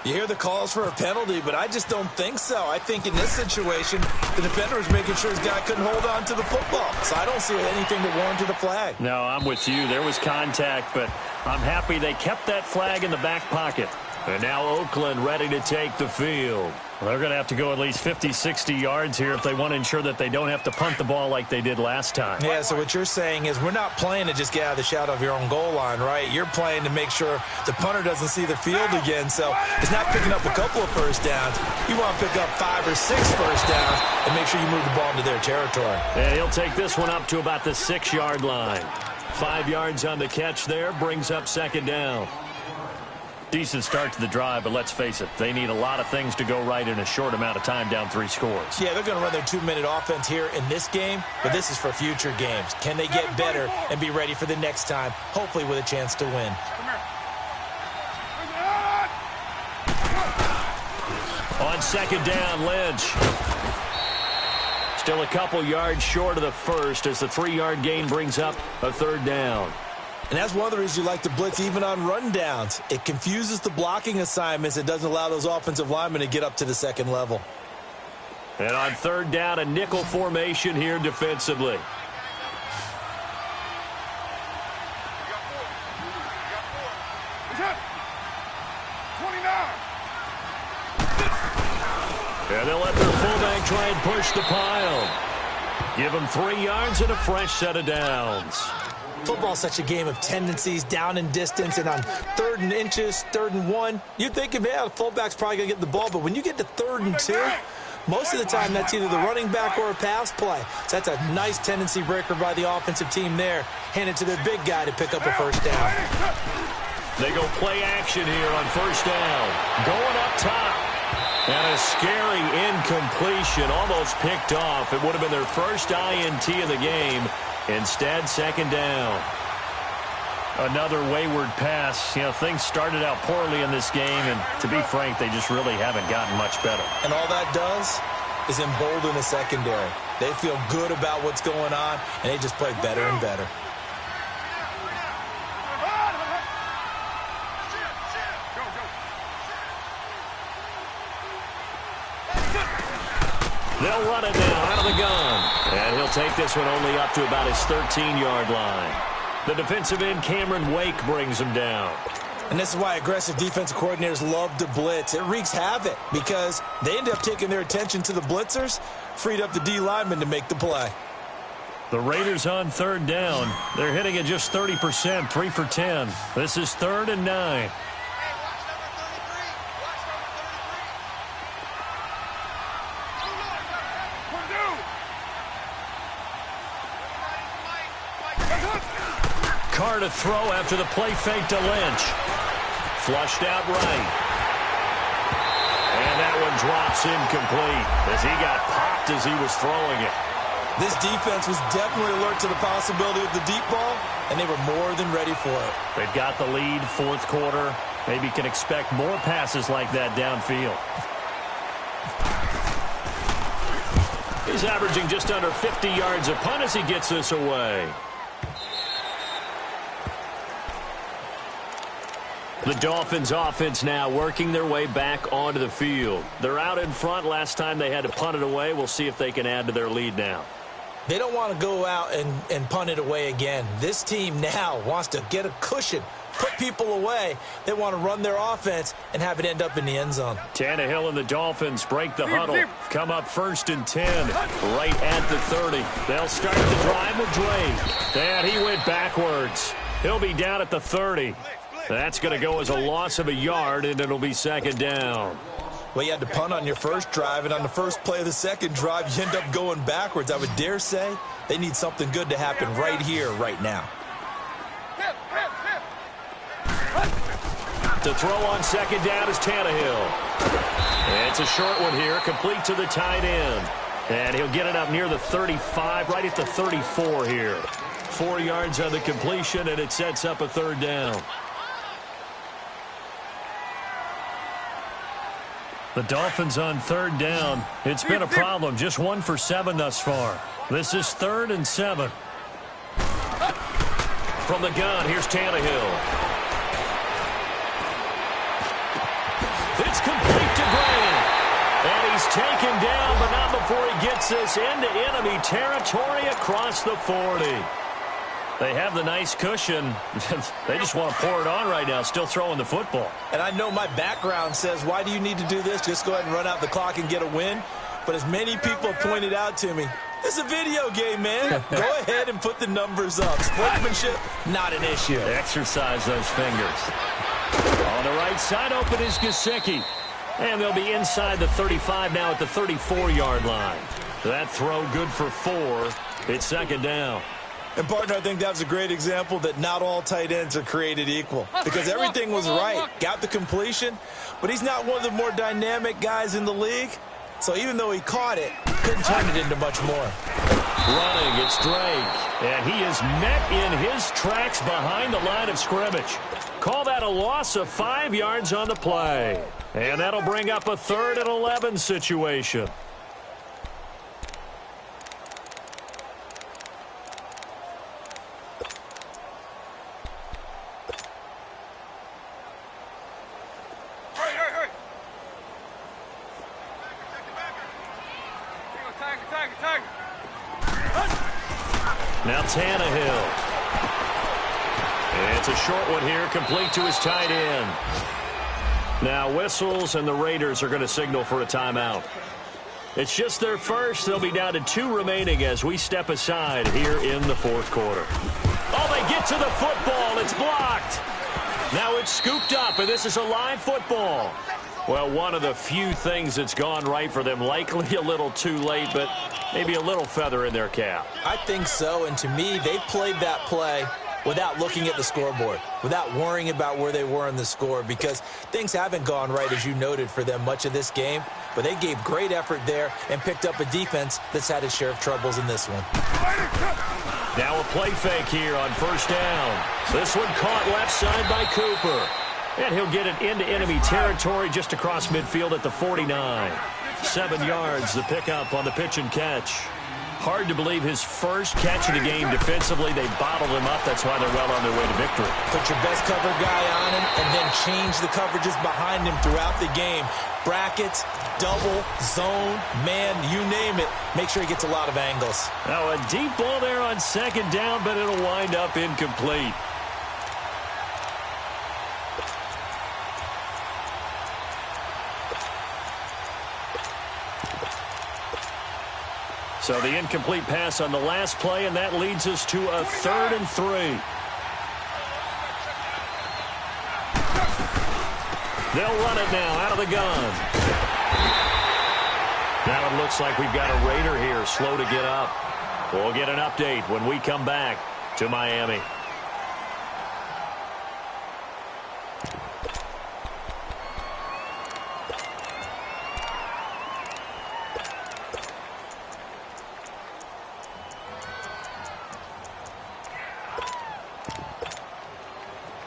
You hear the calls for a penalty, but I just don't think so. I think in this situation, the defender was making sure his guy couldn't hold on to the football. So I don't see anything that warranted a flag. No, I'm with you. There was contact, but I'm happy they kept that flag in the back pocket. And now Oakland ready to take the field. Well, they're going to have to go at least 50, 60 yards here if they want to ensure that they don't have to punt the ball like they did last time. Yeah, so what you're saying is we're not playing to just get out of the shadow of your own goal line, right? You're playing to make sure the punter doesn't see the field again. So it's not picking up a couple of 1st downs. You want to pick up 5 or 6 1st downs and make sure you move the ball into their territory. And he'll take this one up to about the 6-yard line. 5 yards on the catch there, brings up 2nd down. Decent start to the drive, but let's face it, they need a lot of things to go right in a short amount of time, down 3 scores. Yeah, they're going to run their 2-minute offense here in this game, but this is for future games. Can they get better and be ready for the next time, hopefully with a chance to win? On 2nd down, Lynch. Still a couple yards short of the 1st as the 3-yard gain brings up a 3rd down. And that's one of the reasons you like to blitz even on rundowns. It confuses the blocking assignments. It doesn't allow those offensive linemen to get up to the 2nd level. And on 3rd down, a nickel formation here defensively. And they'll let their fullback try and push the pile. Give them 3 yards and a fresh set of downs. Football's such a game of tendencies, down in distance, and on 3rd and inches, 3rd and 1, you think, yeah, the fullback's probably going to get the ball, but when you get to 3rd and 2, most of the time that's either the running back or a pass play. So that's a nice tendency breaker by the offensive team there. Hand it to their big guy to pick up a 1st down. They go play action here on 1st down. Going up top. And a scary incompletion, almost picked off. It would have been their first INT of the game. Instead, second down. Another wayward pass. You know, things started out poorly in this game, and to be frank, they just really haven't gotten much better. And all that does is embolden the secondary. They feel good about what's going on, and they just play better and better. They'll run it now out of the gun. And he'll take this one only up to about his 13-yard line. The defensive end, Cameron Wake, brings him down. And this is why aggressive defensive coordinators love to blitz. It wreaks havoc because they end up taking their attention to the blitzers, freed up the D lineman to make the play. The Raiders on third down. They're hitting at just 30%, 3 for 10. This is 3rd and 9. Carr to throw after the play fake to Lynch. Flushed out right. And that one drops incomplete as he got popped as he was throwing it. This defense was definitely alert to the possibility of the deep ball, and they were more than ready for it. They've got the lead, fourth quarter. Maybe can expect more passes like that downfield. He's averaging just under 50 yards a punt as he gets this away. The Dolphins offense now working their way back onto the field. They're out in front. Last time they had to punt it away. We'll see if they can add to their lead now. They don't want to go out and punt it away again. This team now wants to get a cushion, put people away. They want to run their offense and have it end up in the end zone. Tannehill and the Dolphins break the huddle. Come up 1st and 10, right at the 30. They'll start the drive with Drake. And he went backwards. He'll be down at the 30. That's going to go as a loss of a yard, and it'll be second down. Well, you had to punt on your first drive, and on the first play of the second drive, you end up going backwards. I would dare say they need something good to happen right here, right now. To throw on second down is Tannehill. And it's a short one here, complete to the tight end. And he'll get it up near the 35, right at the 34 here. 4 yards on the completion, and it sets up a third down. The Dolphins on third down. It's been a problem. Just 1 for 7 thus far. This is 3rd and 7. From the gun, here's Tannehill. It's complete to Graham. And he's taken down, but not before he gets this into enemy territory across the 40. They have the nice cushion. They just want to pour it on right now, still throwing the football. And I know my background says, why do you need to do this? Just go ahead and run out the clock and get a win. But as many people have pointed out to me, this is a video game, man. Go ahead and put the numbers up. Sportsmanship, not an issue. Exercise those fingers. On the right side, open is Gesicki. And they'll be inside the 35 now at the 34-yard line. That throw good for 4. It's second down. And, partner, I think that was a great example that not all tight ends are created equal. Because everything was right. Got the completion, but he's not one of the more dynamic guys in the league. So even though he caught it, couldn't turn it into much more. Running, it's Drake. And he is met in his tracks behind the line of scrimmage. Call that a loss of 5 yards on the play. And that'll bring up a 3rd and 11 situation. Now Tannehill. It's a short one here, complete to his tight end. Now whistles, and the Raiders are going to signal for a timeout. It's just their first. They'll be down to 2 remaining as we step aside here in the fourth quarter. Oh, they get to the football. It's blocked. Now it's scooped up, and this is a live football. Well, one of the few things that's gone right for them. Likely a little too late, but maybe a little feather in their cap. I think so, and to me, they played that play without looking at the scoreboard, without worrying about where they were in the score, because things haven't gone right, as you noted, for them much of this game. But they gave great effort there and picked up a defense that's had its share of troubles in this one. Now a play fake here on first down. This one caught left side by Cooper. And he'll get it into enemy territory just across midfield at the 49. 7 yards, the pickup on the pitch and catch. Hard to believe his first catch of the game defensively. They bottled him up. That's why they're well on their way to victory. Put your best cover guy on him and then change the coverages behind him throughout the game. Brackets, double, zone, man, you name it. Make sure he gets a lot of angles. Now a deep ball there on second down, but it'll wind up incomplete. So the incomplete pass on the last play, and that leads us to a 3rd and 3. They'll run it now out of the gun. Now it looks like we've got a Raider here, slow to get up. We'll get an update when we come back to Miami.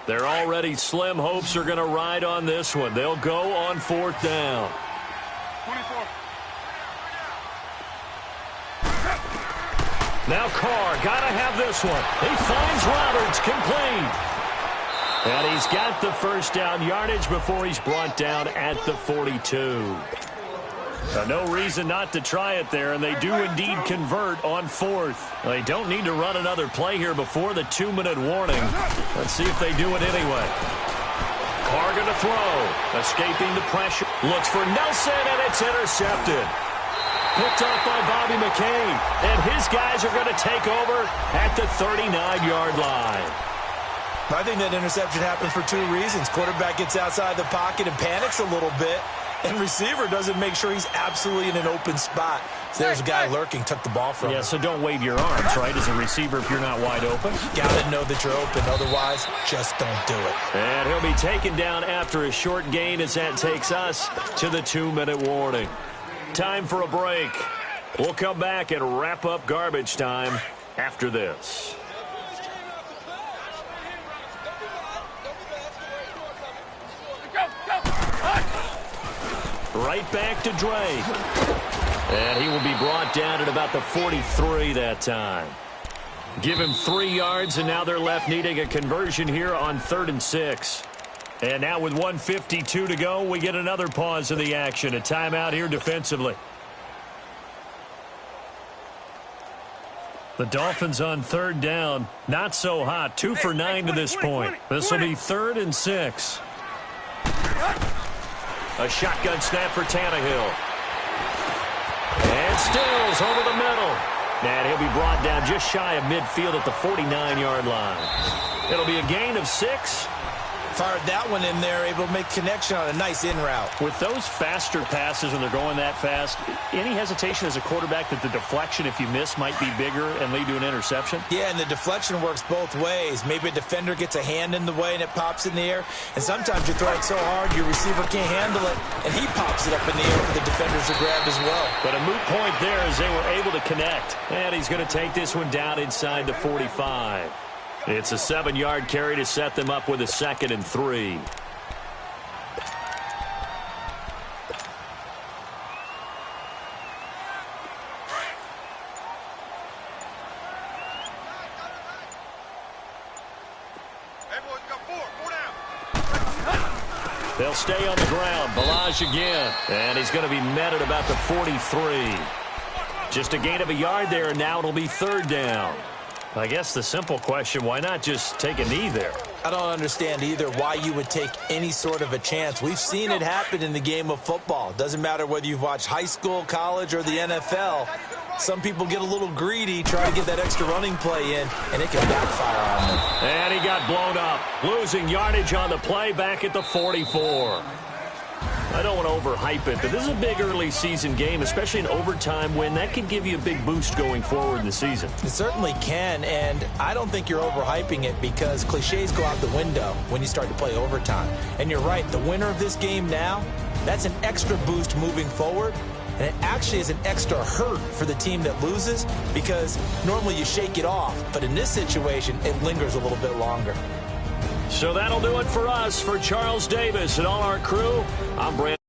They're already slim hopes are going to ride on this one. They'll go on 4th down. 24. Now Carr, got to have this one. He finds Roberts, complete. And he's got the first down yardage before he's brought down at the 42. No reason not to try it there, and they do indeed convert on 4th. They don't need to run another play here before the 2-minute warning. Let's see if they do it anyway. Carr going to throw. Escaping the pressure. Looks for Nelson, and it's intercepted. Picked off by Bobby McCain, and his guys are going to take over at the 39-yard line. I think that interception happened for 2 reasons. Quarterback gets outside the pocket and panics a little bit, and receiver doesn't make sure he's absolutely in an open spot. So there's a guy lurking, took the ball from him. Yeah, so don't wave your arms, right, as a receiver if you're not wide open. Got to know that you're open. Otherwise, just don't do it. And he'll be taken down after a short gain as that takes us to the 2-minute warning. Time for a break. We'll come back and wrap up garbage time after this. Right back to Drake. And he will be brought down at about the 43 that time. Give him 3 yards, and now they're left needing a conversion here on 3rd and 6. And now with 1:52 to go, we get another pause of the action. A timeout here defensively. The Dolphins on 3rd down. Not so hot. 2 for 9 to this point. This will be 3rd and 6. A shotgun snap for Tannehill. And Stills over the middle. And he'll be brought down just shy of midfield at the 49-yard line. It'll be a gain of 6. Fired that one in there, able to make connection on a nice in route. With those faster passes when they're going that fast, any hesitation as a quarterback that the deflection, if you miss, might be bigger and lead to an interception? Yeah, and the deflection works both ways. Maybe a defender gets a hand in the way and it pops in the air. And sometimes you throw it so hard your receiver can't handle it, and he pops it up in the air for the defenders to grab as well. But a moot point there as they were able to connect. And he's going to take this one down inside the 45. It's a 7-yard carry to set them up with a 2nd and 3. They'll stay on the ground. Balaj again. And he's going to be met at about the 43. Just a gain of a yard there, and now it'll be 3rd down. I guess the simple question, why not just take a knee there? I don't understand either why you would take any sort of a chance. We've seen it happen in the game of football. It doesn't matter whether you've watched high school, college, or the NFL. Some people get a little greedy, try to get that extra running play in, and it can backfire on them. And he got blown up, losing yardage on the play back at the 44. I don't want to overhype it, but this is a big early season game, especially an overtime win. That can give you a big boost going forward in the season. It certainly can, and I don't think you're overhyping it because cliches go out the window when you start to play overtime. And you're right, the winner of this game now, that's an extra boost moving forward. And it actually is an extra hurt for the team that loses because normally you shake it off. But in this situation, it lingers a little bit longer. So that'll do it for us. For Charles Davis and all our crew, I'm Brandon.